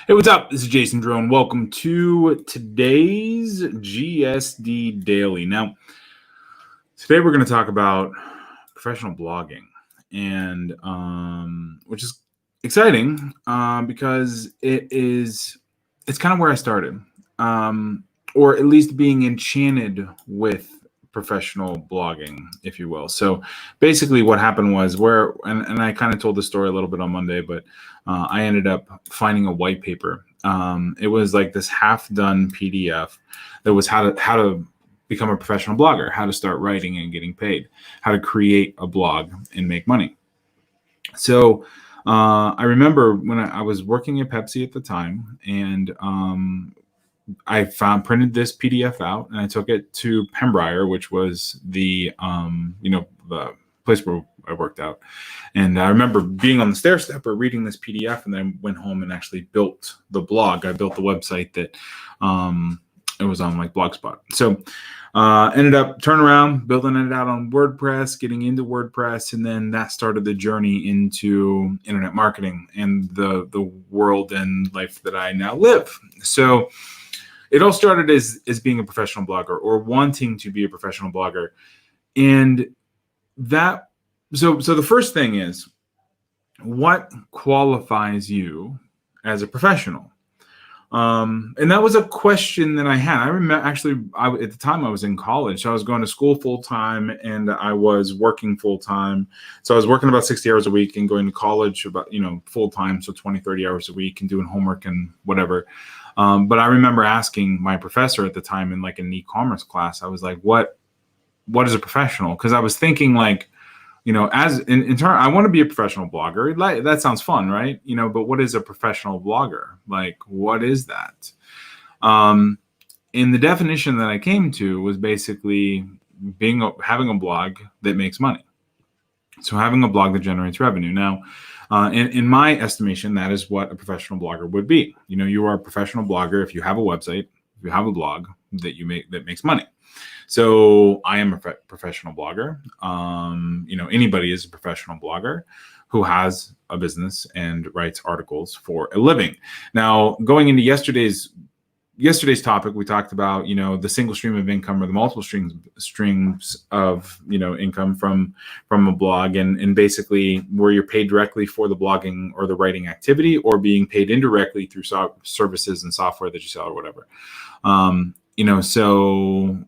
Hey, what's up? This is Jason Drone. Welcome to today's GSD Daily. Now, today we're going to talk about professional blogging, and which is exciting because it's kind of where I started, or at least being enchanted with professional blogging, if you will. So basically what happened was and I kind of told the story a little bit on Monday, but I ended up finding a white paper. It was like this half-done PDF that was how to become a professional blogger, how to start writing and getting paid, how to create a blog and make money. So I remember when I was working at Pepsi at the time, and I printed this PDF out, and I took it to Pembrier, which was the place where I worked out. And I remember being on the stair stepper reading this PDF, and then went home and actually built the blog. I built the website that it was on, like Blogspot. So ended up turning around, building it out on WordPress, getting into WordPress, and then that started the journey into internet marketing and the world and life that I now live. So it all started as being a professional blogger, or wanting to be a professional blogger. And so the first thing is, what qualifies you as a professional? And that was a question that I had. I remember at the time I was in college, so I was going to school full time and I was working full time. So I was working about 60 hours a week and going to college about, full time. So 20, 30 hours a week and doing homework and whatever. But I remember asking my professor at the time in like an e-commerce class, I was like, what is a professional? Because I was thinking like, as in turn, I want to be a professional blogger. Like, that sounds fun, right? But what is a professional blogger? Like, what is that? And the definition that I came to was basically having a blog that makes money. So having a blog that generates revenue. Now, in my estimation, that is what a professional blogger would be. You are a professional blogger if you have a website, if you have a blog that makes money. So I am a professional blogger. Anybody is a professional blogger who has a business and writes articles for a living. Now, going into yesterday's topic, we talked about, the single stream of income or the multiple streams of, income from a blog, and basically where you're paid directly for the blogging or the writing activity, or being paid indirectly through services and software that you sell or whatever. So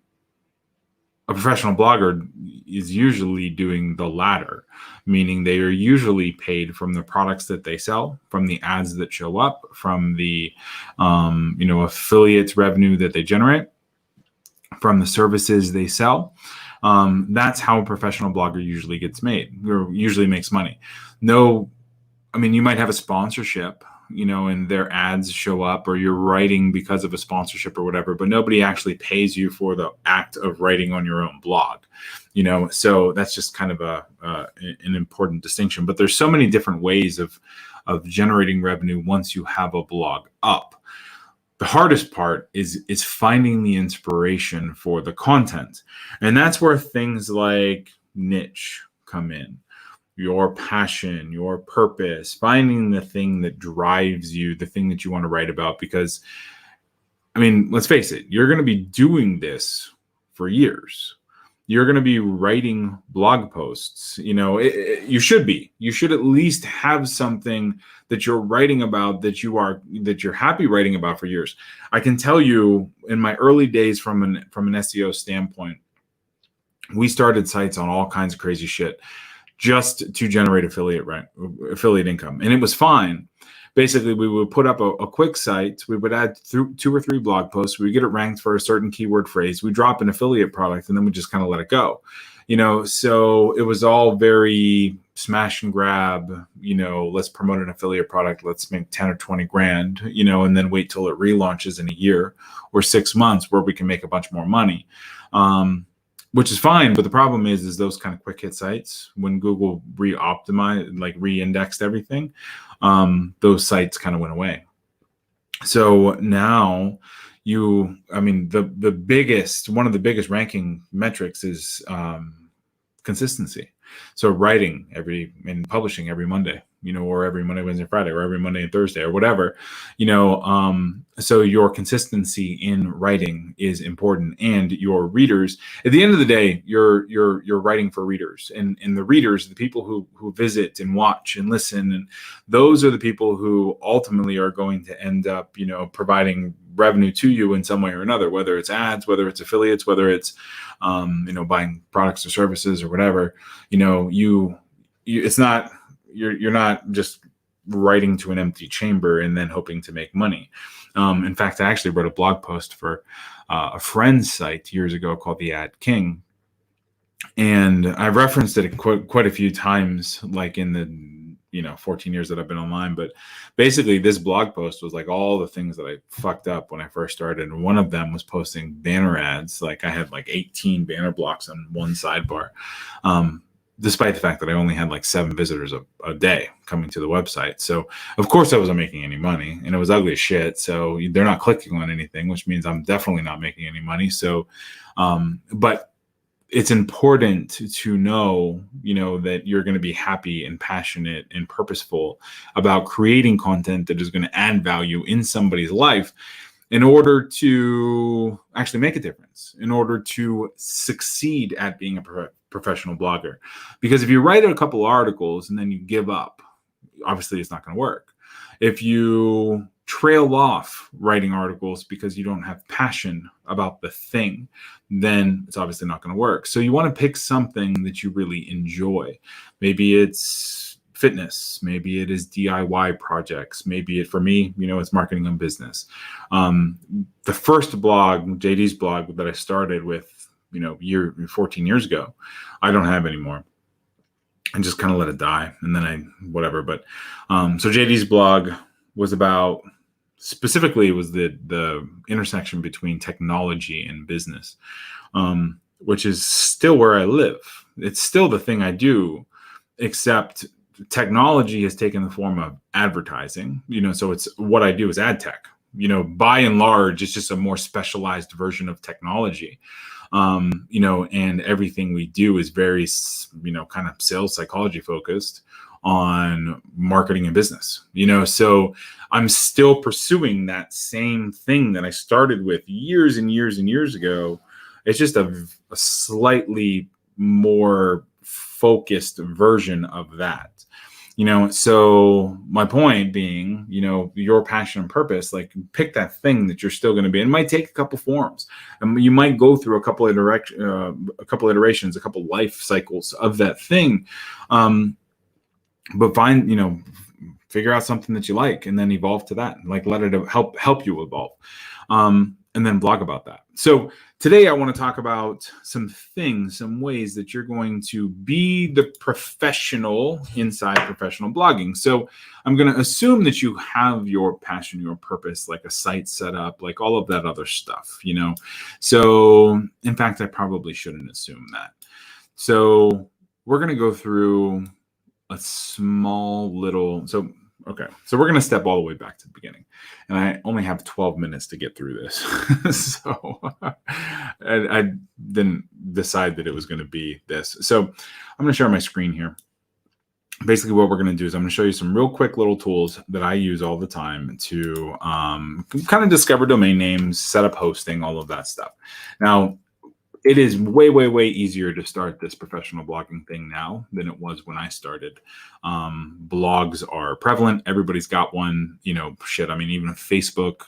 a professional blogger is usually doing the latter, meaning they are usually paid from the products that they sell, from the ads that show up, from the affiliates revenue that they generate, from the services they sell. That's how a professional blogger usually gets made, or usually makes money. You might have a sponsorship, and their ads show up, or you're writing because of a sponsorship or whatever, but nobody actually pays you for the act of writing on your own blog, so that's just kind of an important distinction. But there's so many different ways of generating revenue once you have a blog up. The hardest part is finding the inspiration for the content. And that's where things like niche come in. Your passion, your purpose, finding the thing that drives you, the thing that you want to write about. Because, let's face it, you're going to be doing this for years. You're going to be writing blog posts. You should be. You should at least have something that you're writing about that you're happy writing about for years. I can tell you, in my early days from an SEO standpoint, we started sites on all kinds of crazy shit just to generate affiliate income. And it was fine. Basically, we would put up a quick site. We would add 2 or 3 blog posts. We would get it ranked for a certain keyword phrase. We drop an affiliate product, and then we just kind of let it go. So it was all very smash and grab, let's promote an affiliate product. Let's make 10 or 20 grand, and then wait till it relaunches in a year or 6 months where we can make a bunch more money. Which is fine, but the problem is those kind of quick hit sites, when Google re-indexed everything, those sites kind of went away. So now one of the biggest ranking metrics is consistency. So writing and publishing every Monday, or every Monday, Wednesday, Friday, or every Monday and Thursday, or whatever, so your consistency in writing is important, and your readers, at the end of the day, you're writing for readers, and the readers, the people who visit and watch and listen, and those are the people who ultimately are going to end up, providing revenue to you in some way or another, whether it's ads, whether it's affiliates, whether it's, buying products or services or whatever. It's not, you're not just writing to an empty chamber and then hoping to make money. In fact, I actually wrote a blog post for a friend's site years ago called The Ad King, and I've referenced it quite a few times, like in the 14 years that I've been online. But basically, this blog post was like all the things that I fucked up when I first started, and one of them was posting banner ads. Like I had like 18 banner blocks on one sidebar. Despite the fact that I only had like 7 visitors a day coming to the website. So of course I wasn't making any money, and it was ugly as shit. So they're not clicking on anything, which means I'm definitely not making any money. So, but it's important to know, that you're going to be happy and passionate and purposeful about creating content that is going to add value in somebody's life in order to actually make a difference, in order to succeed at being a professional blogger. Because if you write a couple articles and then you give up, obviously it's not going to work. If you trail off writing articles because you don't have passion about the thing, then it's obviously not going to work. So you want to pick something that you really enjoy. Maybe it's fitness, maybe it is DIY projects, maybe for me, it's marketing and business. The first blog, JD's blog, that I started with 14 years ago, I don't have anymore. I just kind of let it die, and then whatever. But so JD's blog was about, specifically, it was the intersection between technology and business, which is still where I live. It's still the thing I do, except technology has taken the form of advertising. So it's what I do is ad tech. By and large, it's just a more specialized version of technology. And everything we do is very, kind of sales psychology focused on marketing and business, so I'm still pursuing that same thing that I started with years and years and years ago. It's just a slightly more focused version of that. So my point being, your passion and purpose, like pick that thing that you're still going to be. It might take a couple forms, and you might go through a couple iterations, a couple life cycles of that thing. But figure out something that you like and then evolve to that. Like let it help you evolve. And then blog about that. So today I want to talk about some ways that you're going to be the professional inside professional blogging. So I'm going to assume that you have your passion, your purpose, like a site set up, like all of that other stuff, So in fact, I probably shouldn't assume that. So we're going to go through a small little, okay, so we're going to step all the way back to the beginning, and I only have 12 minutes to get through this. So I didn't decide that it was going to be this. So I'm going to share my screen here. Basically what we're going to do is I'm going to show you some real quick little tools that I use all the time to kind of discover domain names, set up hosting, all of that stuff. Now, it is way, way, way easier to start this professional blogging thing now than it was when I started. Blogs are prevalent. Everybody's got one, even Facebook,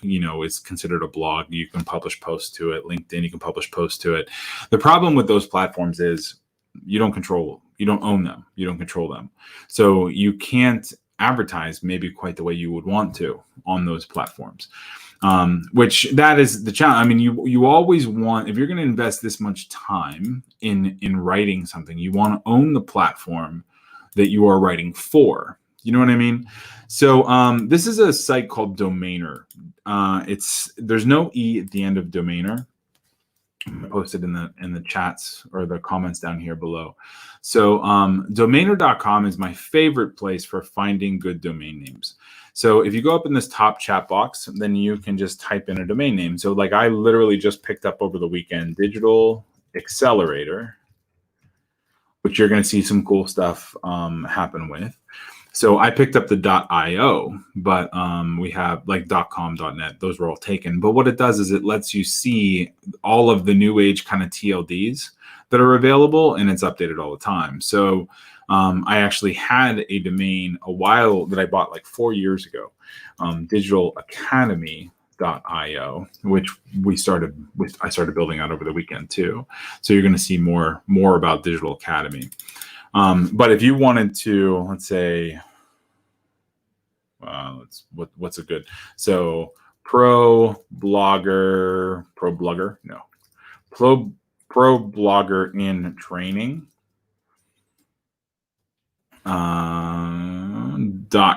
is considered a blog. You can publish posts to it. LinkedIn, you can publish posts to it. The problem with those platforms is you don't own them. You don't control them. So you can't advertise maybe quite the way you would want to on those platforms. Which that is the challenge. You always want, if you're going to invest this much time in writing something, you want to own the platform that you are writing for. You know what I mean? So this is a site called Domainer. There's no E at the end of Domainer. Posted in the chats or the comments down here below. So domainer.com is my favorite place for finding good domain names. So if you go up in this top chat box, then you can just type in a domain name. So like I literally just picked up over the weekend, Digital Accelerator, which you're going to see some cool stuff happen with. So I picked up the .io, but we have like .com, .net. Those were all taken. But what it does is it lets you see all of the new age kind of TLDs that are available, and it's updated all the time. So I actually had a domain a while that I bought like 4 years ago, digitalacademy.io, which I started building out over the weekend too. So you're going to see more about Digital Academy. But if you wanted to, let's say, what's a good, so pro blogger in training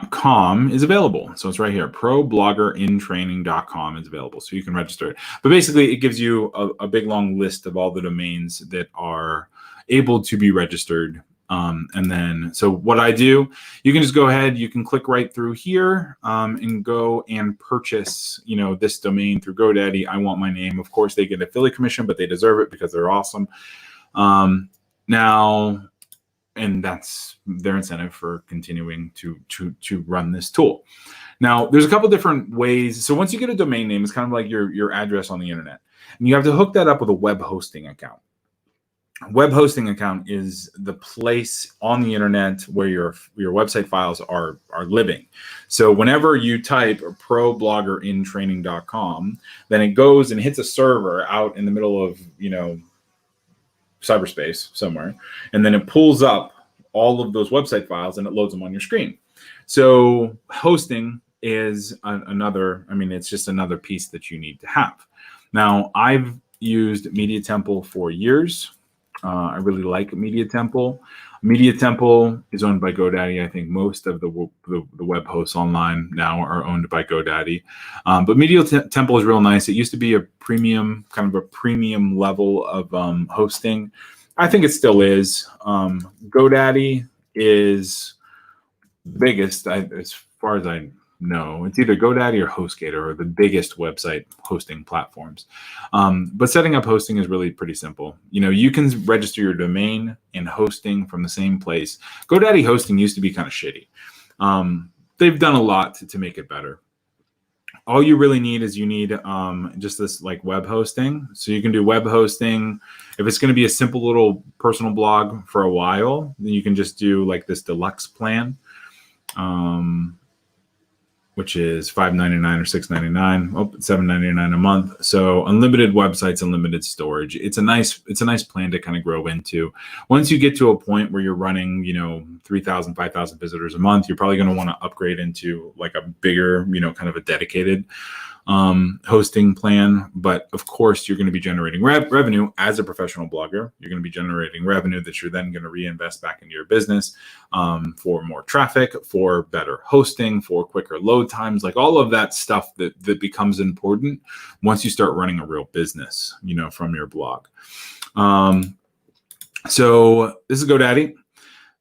.com is available. So it's right here. ProBloggerInTraining.com is available. So you can register it. But basically, it gives you a big long list of all the domains that are able to be registered. And then, so what I do, you can just go ahead, you can click right through here and go and purchase, this domain through GoDaddy. I want my name. Of course, they get affiliate commission, but they deserve it because they're awesome. And that's their incentive for continuing to run this tool. Now, there's a couple different ways. So once you get a domain name, it's kind of like your address on the internet, and you have to hook that up with a web hosting account. Web hosting account is the place on the internet where your website files are living. So whenever you type ProBloggerInTraining.com, then it goes and hits a server out in the middle of cyberspace somewhere, and then it pulls up all of those website files and it loads them on your screen. So hosting is it's just another piece that you need to have. Now, I've used Media Temple for years. I really like Media Temple. Media Temple is owned by GoDaddy. I think most of the web hosts online now are owned by GoDaddy. But Media Temple is real nice. It used to be a premium level of hosting. I think it still is. GoDaddy is biggest, as far as I know. It's either GoDaddy or HostGator are the biggest website hosting platforms. But setting up hosting is really pretty simple. You can register your domain and hosting from the same place. GoDaddy hosting used to be kind of shitty. They've done a lot to make it better. All you really need is just this like web hosting. So you can do web hosting. If it's going to be a simple little personal blog for a while, then you can just do like this deluxe plan, which is $5.99 or $6.99, $7.99 a month. So unlimited websites, unlimited storage. It's a nice plan to kind of grow into. Once you get to a point where you're running, 3,000, 5,000 visitors a month, you're probably going to want to upgrade into like a bigger, kind of a dedicated hosting plan. But of course, you're going to be generating revenue as a professional blogger. You're going to be generating revenue that you're then going to reinvest back into your business for more traffic, for better hosting, for quicker load times, like all of that stuff that becomes important once you start running a real business, from your blog. So this is GoDaddy.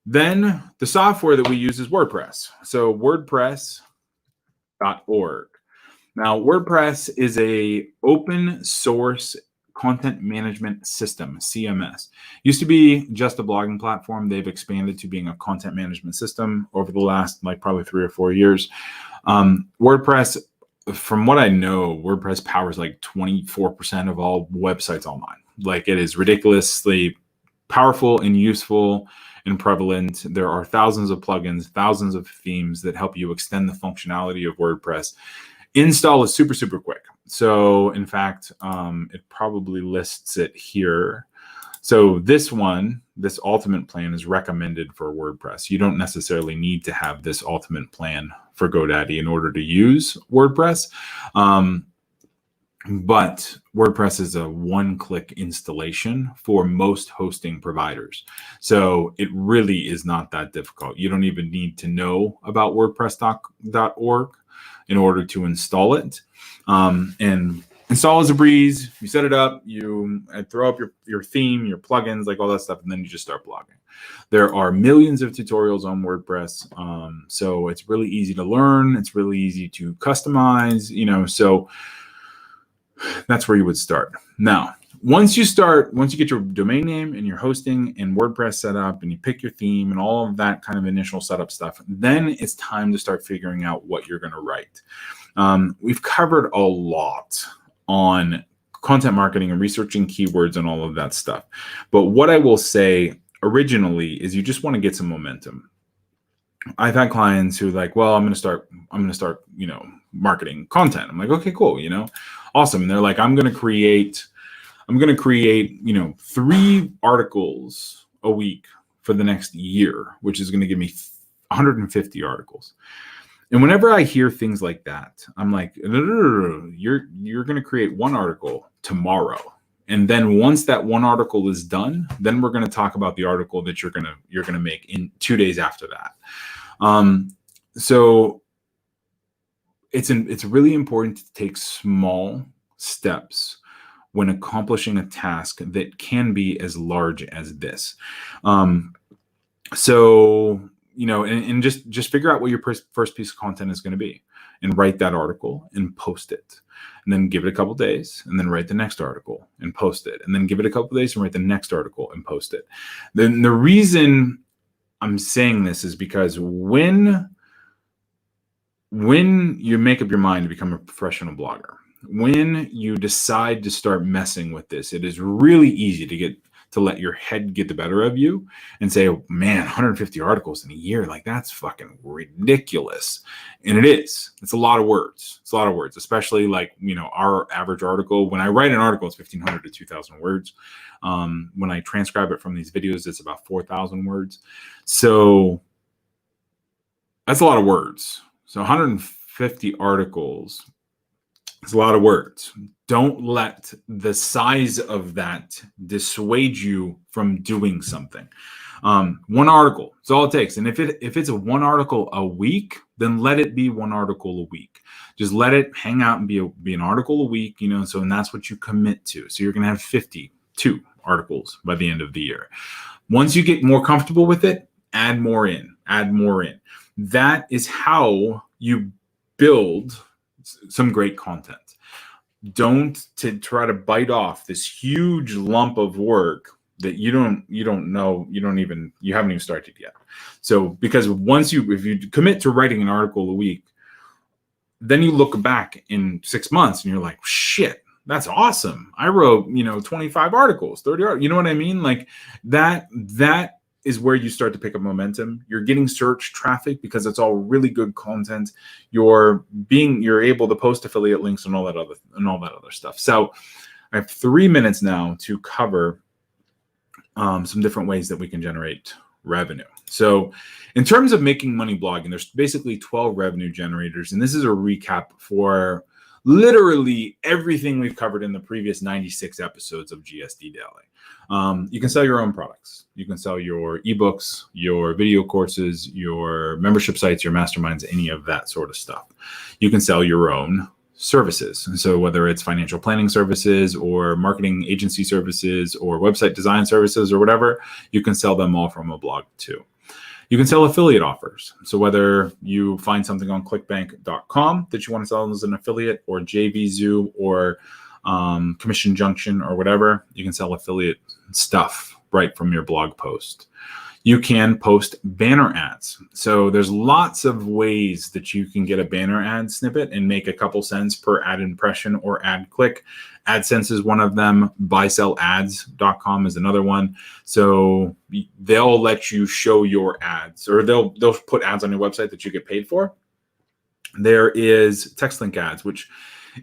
Then the software that we use is WordPress. So WordPress.org. Now, WordPress is a open source content management system, CMS. Used to be just a blogging platform. They've expanded to being a content management system over the last probably 3 or 4 years. WordPress, from what I know, WordPress powers 24% of all websites online. It is ridiculously powerful and useful and prevalent. There are thousands of plugins, thousands of themes that help you extend the functionality of WordPress. Install is super, super quick. So in fact, it probably lists it here. So this ultimate plan is recommended for WordPress. You don't necessarily need to have this ultimate plan for GoDaddy in order to use WordPress. But WordPress is a one-click installation for most hosting providers. So it really is not that difficult. You don't even need to know about WordPress.org in order to install it. And install is a breeze. You set it up, you throw up your theme, your plugins, all that stuff, and then you just start blogging. There are millions of tutorials on WordPress. So it's really easy to learn. It's really easy to customize, so that's where you would start. Now, once you get your domain name and your hosting and WordPress set up and you pick your theme and all of that kind of initial setup stuff, then it's time to start figuring out what you're going to write. We've covered a lot on content marketing and researching keywords and all of that stuff. But what I will say originally is you just want to get some momentum. I've had clients who are like, well, I'm going to start, marketing content. I'm like, okay, cool. Awesome. And they're like, I'm going to create, 3 articles a week for the next year, which is going to give me 150 articles. And whenever I hear things like that, I'm like, no, you're going to create 1 article tomorrow. And then once that 1 article is done, then we're going to talk about the article that you're going to make in 2 days after that. So it's really important to take small steps when accomplishing a task that can be as large as this. And just figure out what your first piece of content is going to be and write that article and post it. And then give it a couple days and then write the next article and post it. And then give it a couple days and write the next article and post it. Then the reason I'm saying this is because when you make up your mind to become a professional blogger, when you decide to start messing with this, it is really easy to let your head get the better of you and say, oh, man, 150 articles in a year, like that's fucking ridiculous. And it is. It's a lot of words. It's a lot of words, especially our average article. When I write an article, it's 1,500 to 2,000 words. When I transcribe it from these videos, it's about 4,000 words. So that's a lot of words. So 150 articles, it's a lot of words. Don't let the size of that dissuade you from doing something. 1 article, that's all it takes. And if it's a 1 article a week, then let it be 1 article a week. Just let it hang out and be an article a week, and that's what you commit to. So you're going to have 52 articles by the end of the year. Once you get more comfortable with it, add more in. That is how you build some great content. Don't try to bite off this huge lump of work that you haven't even started yet. So because if you commit to writing an article a week, then you look back in 6 months and you're like, shit, that's awesome. I wrote, 25 articles, 30 articles. You know what I mean? Like that is where you start to pick up momentum. You're getting search traffic because it's all really good content. You're able to post affiliate links and all that other stuff. So I have 3 minutes now to cover some different ways that we can generate revenue. So in terms of making money blogging, there's basically 12 revenue generators. And this is a recap for literally everything we've covered in the previous 96 episodes of GSD Daily. You can sell your own products. You can sell your ebooks, your video courses, your membership sites, your masterminds, any of that sort of stuff. You can sell your own services. And so whether it's financial planning services or marketing agency services or website design services or whatever, you can sell them all from a blog too. You can sell affiliate offers. So whether you find something on clickbank.com that you want to sell as an affiliate, or JVZoo, or Commission Junction, or whatever, you can sell affiliate stuff right from your blog post. You can post banner ads. So there's lots of ways that you can get a banner ad snippet and make a couple cents per ad impression or ad click. AdSense is one of them. BuySellAds.com is another one. So they'll let you show your ads, or they'll put ads on your website that you get paid for. There is text link ads, which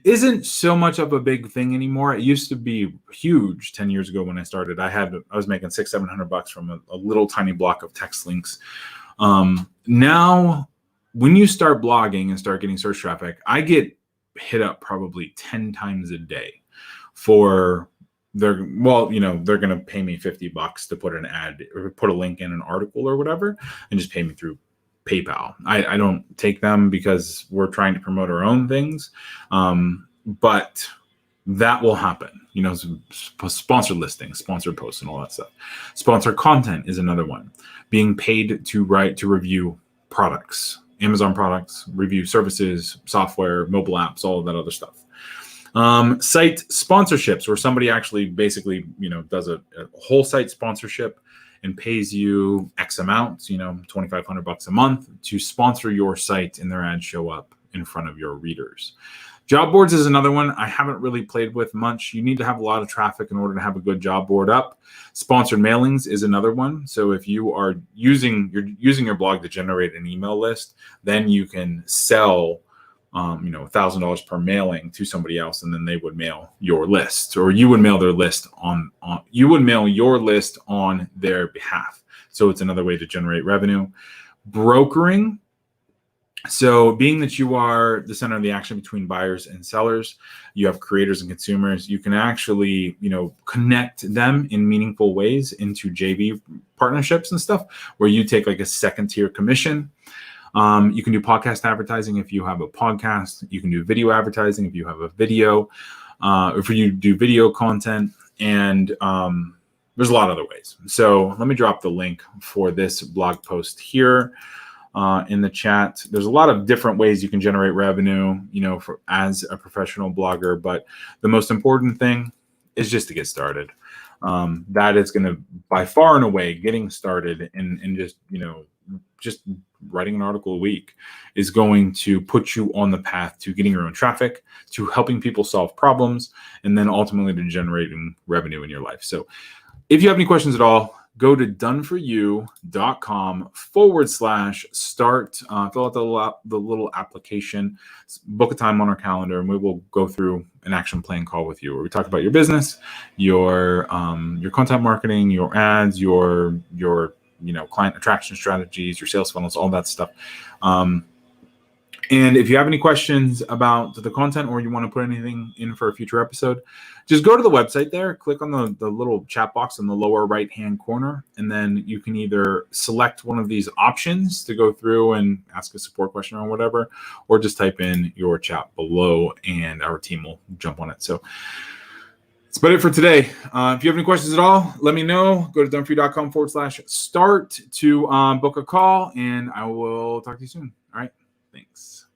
isn't so much of a big thing anymore. It used to be huge 10 years ago when I started. I was making $600-700 from a little tiny block of text links. Now, when you start blogging and start getting search traffic, I get hit up probably 10 times a day for they're going to pay me $50 to put an ad or put a link in an article or whatever, and just pay me through PayPal. I don't take them because we're trying to promote our own things. But that will happen, sponsored listings, sponsored posts, and all that stuff. Sponsored content is another one. Being paid to review products, Amazon products, review services, software, mobile apps, all of that other stuff. Site sponsorships, where somebody actually basically, does a whole site sponsorship and pays you X amount, $2,500 a month to sponsor your site, and their ads show up in front of your readers. Job boards is another one I haven't really played with much. You need to have a lot of traffic in order to have a good job board up. Sponsored mailings is another one. So if you're using your blog to generate an email list, then you can sell $1,000 per mailing to somebody else, and then they would mail your list, or you would mail their list you would mail your list on their behalf. So it's another way to generate revenue. Brokering. So being that you are the center of the action between buyers and sellers, you have creators and consumers, you can actually, connect them in meaningful ways into JV partnerships and stuff, where you take like a second tier commission. You can do podcast advertising if you have a podcast. You can do video advertising if you have a video, if you do video content, and there's a lot of other ways. So let me drop the link for this blog post here in the chat. There's a lot of different ways you can generate revenue, as a professional blogger, but the most important thing is just to get started. That is going to, by far and away, getting started and just writing an article a week is going to put you on the path to getting your own traffic, to helping people solve problems, and then ultimately to generating revenue in your life. So if you have any questions at all, go to doneforyou.com/start, fill out the little application, book a time on our calendar, and we will go through an action plan call with you, where we talk about your business, your content marketing, your ads, your client attraction strategies, your sales funnels, all that stuff. And if you have any questions about the content, or you want to put anything in for a future episode, just go to the website there, click on the little chat box in the lower right-hand corner, and then you can either select one of these options to go through and ask a support question or whatever, or just type in your chat below and our team will jump on it. So that's about it for today. If you have any questions at all, let me know. Go to doneforyou.com/start to book a call, and I will talk to you soon. All right. Thanks.